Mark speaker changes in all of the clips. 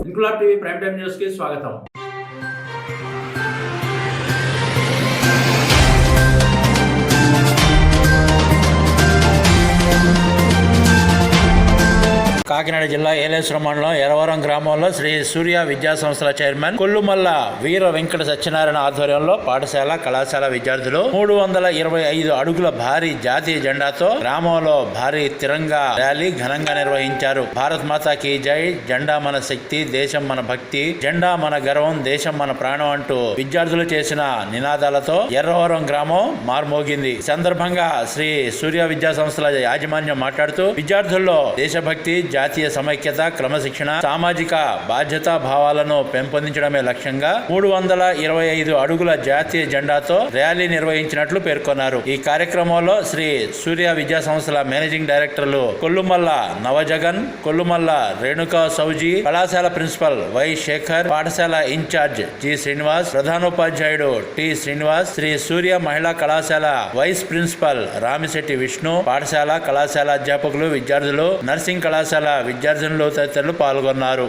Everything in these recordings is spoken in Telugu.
Speaker 1: Inquilab TV prime time news కి స్వాగతం. కాకినాడ జిల్లా ఏలేశ్వరం మండలం ఎరవరం గ్రామంలో శ్రీ సూర్య విద్యా సంస్థల చైర్మన్ కొల్లుమల్ల వీర వెంకట సత్యనారాయణ ఆధ్వర్యంలో పాఠశాల కళాశాల విద్యార్థులు 325 అడుగుల భారీ జాతీయ జెండాతో గ్రామంలో భారీ తిరంగా ర్యాలీ ఘనంగా నిర్వహించారు. భారత్ మాతా కీ జై, జెండా మన శక్తి, దేశం మన భక్తి, జెండా మన గర్వం, దేశం మన ప్రాణం అంటూ విద్యార్థులు చేసిన నినాదాలతో ఎర్రవరం గ్రామం మార్మోగింది. ఈ సందర్భంగా శ్రీ సూర్య విద్యా సంస్థల యాజమాన్యం మాట్లాడుతూ విద్యార్థుల్లో దేశభక్తి, జాతీయ సమైక్యత, క్రమశిక్షణ, సామాజిక బాధ్యతా భావాలను పెంపొందించడమే లక్ష్యంగా 325 అడుగుల జాతీయ జెండాతో ర్యాలీ నిర్వహించినట్లు పేర్కొన్నారు. ఈ కార్యక్రమంలో శ్రీ సూర్య విద్యా సంస్థల మేనేజింగ్ డైరెక్టర్లు కొల్లుమల్ల నవజగన్, కొల్లుమల్ల రేణుకా సౌజీ, కళాశాల ప్రిన్సిపల్ వై శేఖర్, పాఠశాల ఇన్ఛార్జ్ జి శ్రీనివాస్, ప్రధానోపాధ్యాయుడు టి శ్రీనివాస్, శ్రీ సూర్య మహిళా కళాశాల వైస్ ప్రిన్సిపల్ రామిశెట్టి విష్ణు, పాఠశాల కళాశాల అధ్యాపకులు, విద్యార్థులు, నర్సింగ్ కళాశాల విద్యార్థులు తదితరులు పాల్గొన్నారు.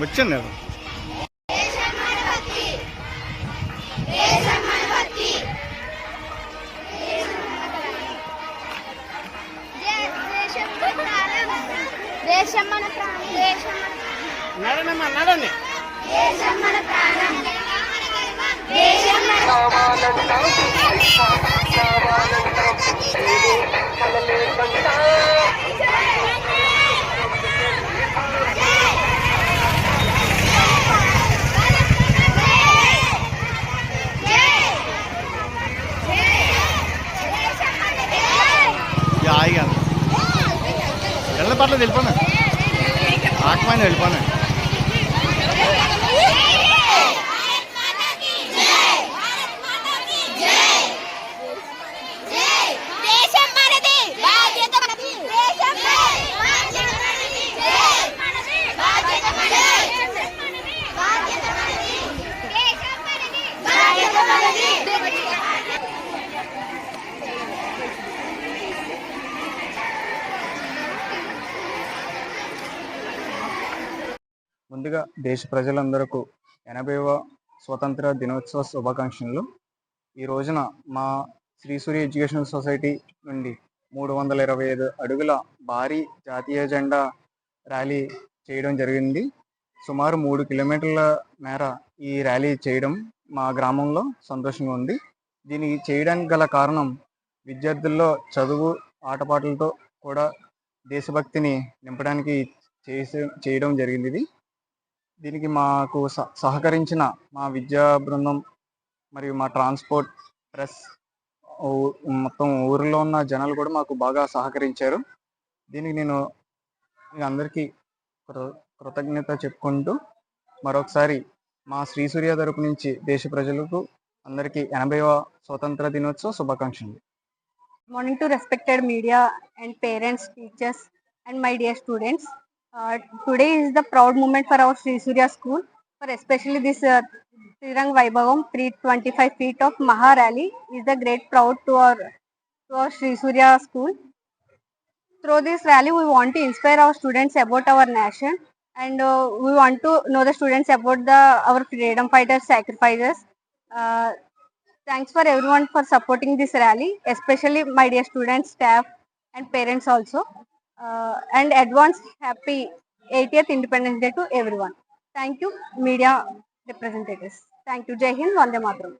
Speaker 2: వచ్చాను నడండి. హాయిగా వెళ్ళ పర్లేదు, వెళ్ళిపోయినా ఆకమైన వెళ్ళిపోయినా. ముందుగా దేశ ప్రజలందరకు 80వ స్వతంత్ర దినోత్సవ శుభాకాంక్షలు. ఈ రోజున మా శ్రీ సూర్య ఎడ్యుకేషనల్ సొసైటీ నుండి 325 అడుగుల భారీ జాతీయ జెండా ర్యాలీ చేయడం జరిగింది. సుమారు 3 కిలోమీటర్ల మేర ఈ ర్యాలీ చేయడం మా గ్రామంలో సంతోషంగా ఉంది. దీనికి చేయడానికి గల కారణం విద్యార్థుల్లో చదువు, ఆటపాటలతో కూడా దేశభక్తిని నింపడానికి చేయడం జరిగింది. దీనికి మాకు సహకరించిన మా విద్యా బృందం మరియు మా ట్రాన్స్పోర్ట్, ప్రెస్, మొత్తం ఊరిలో ఉన్న జనాలు కూడా మాకు బాగా సహకరించారు. దీనికి నేను అందరికీ కృతజ్ఞత చెప్పుకుంటూ మరొకసారి మా శ్రీ సూర్య తరపు నుంచి దేశ ప్రజలకు అందరికీ 80వ స్వతంత్ర దినోత్సవ శుభాకాంక్షలు.
Speaker 3: Morning to respected media and parents, teachers and my dear students. Today is the proud moment for our Sri Surya school, for especially this Tirang Vaibhavam 325 feet of Maha Rally is the great proud to our Sri Surya school. Through this rally, we want to inspire our students about our nation, and we want to know the students about our freedom fighters' sacrifices. Thanks for everyone for supporting this rally, especially my dear students, staff and parents also. And advance happy 80th Independence Day to everyone. Thank you, media representatives. Thank you. Jai Hind, Vande Mataram.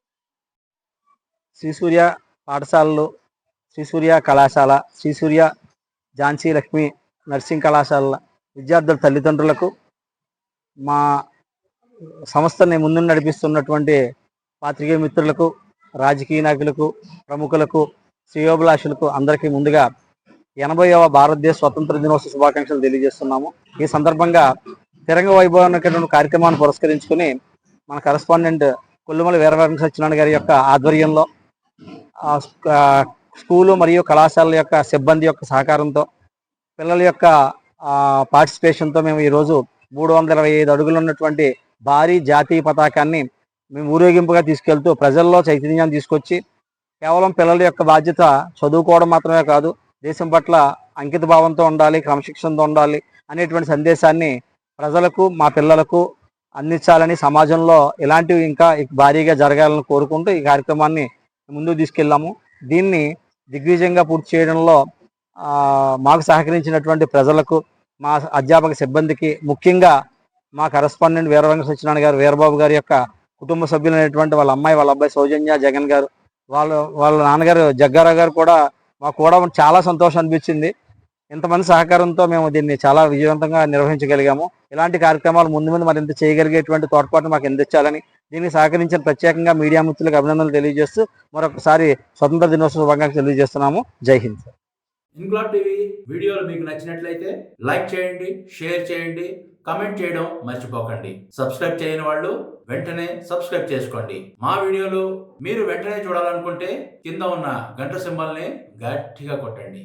Speaker 4: Shri సూర్య పాఠశాలలు, శ్రీ సూర్య కళాశాల, శ్రీ సూర్య ఝాన్సీ లక్ష్మి నర్సింగ్ కళాశాలల విద్యార్థుల తల్లిదండ్రులకు, మా సంస్థని ముందు నడిపిస్తున్నటువంటి పాత్రికేయ మిత్రులకు, రాజకీయ నాయకులకు, ప్రముఖులకు, శ్రేయోభిలాషులకు అందరికీ ముందుగా 80వ భారతదేశ స్వతంత్ర దినోత్సవ శుభాకాంక్షలు తెలియజేస్తున్నాము. ఈ సందర్భంగా తిరంగ వైభవాన్ని కార్యక్రమాన్ని పురస్కరించుకుని మన కరస్పాండెంట్ కొల్లుమల వీర వెంకట సత్యనారాయణ గారి యొక్క ఆధ్వర్యంలో స్కూలు మరియు కళాశాలల యొక్క సిబ్బంది యొక్క సహకారంతో పిల్లల యొక్క పార్టిసిపేషన్తో మేము ఈరోజు 325 అడుగులు ఉన్నటువంటి భారీ జాతీయ పతాకాన్ని మేము ఊరేగింపుగా తీసుకెళ్తూ ప్రజల్లో చైతన్యాన్ని తీసుకొచ్చి కేవలం పిల్లల యొక్క బాధ్యత చదువుకోవడం మాత్రమే కాదు, దేశం పట్ల అంకిత భావంతో ఉండాలి, క్రమశిక్షణతో ఉండాలి అనేటువంటి సందేశాన్ని ప్రజలకు, మా పిల్లలకు అందించాలని, సమాజంలో ఇలాంటివి ఇంకా భారీగా జరగాలని కోరుకుంటూ ఈ కార్యక్రమాన్ని ముందుకు తీసుకెళ్ళాము. దీన్ని దిగ్విజయంగా పూర్తి చేయడంలో మాకు సహకరించినటువంటి ప్రజలకు, మా అధ్యాపక సిబ్బందికి, ముఖ్యంగా మా కరస్పాండెంట్ వీర వెంకట సత్యనారాయణ గారు, వీరబాబు గారి యొక్క కుటుంబ సభ్యులైనటువంటి వాళ్ళ అమ్మాయి, వాళ్ళ అబ్బాయి సౌజన్య, జగన్ గారు, వాళ్ళ నాన్నగారు జగ్గారావు గారు కూడా మాకు కూడా చాలా సంతోషం అనిపించింది. ఇంతమంది సహకారంతో మేము దీన్ని చాలా విజయవంతంగా నిర్వహించగలిగాము. ఇలాంటి కార్యక్రమాలు ముందు ముందు మరింత చేయగలిగేటువంటి తోడ్పాటు మాకు అందించాలని, దీనికి సహకరించిన ప్రత్యేకంగా మీడియా మిత్రులకు అభినందనలు తెలియజేస్తూ మరొకసారి స్వతంత్ర దినోత్సవ శుభాకాంక్షలు తెలియజేస్తున్నాము. జై హింద్ సార్.
Speaker 1: ఇన్క్లాబ్ టీవీ వీడియోలు మీకు నచ్చినట్లయితే లైక్ చేయండి, షేర్ చేయండి, కమెంట్ చేయడం మర్చిపోకండి. సబ్స్క్రైబ్ చేయని వాళ్ళు వెంటనే సబ్స్క్రైబ్ చేసుకోండి. మా వీడియోలు మీరు వెంటనే చూడాలనుకుంటే కింద ఉన్న గంట సింబల్ని గట్టిగా కొట్టండి.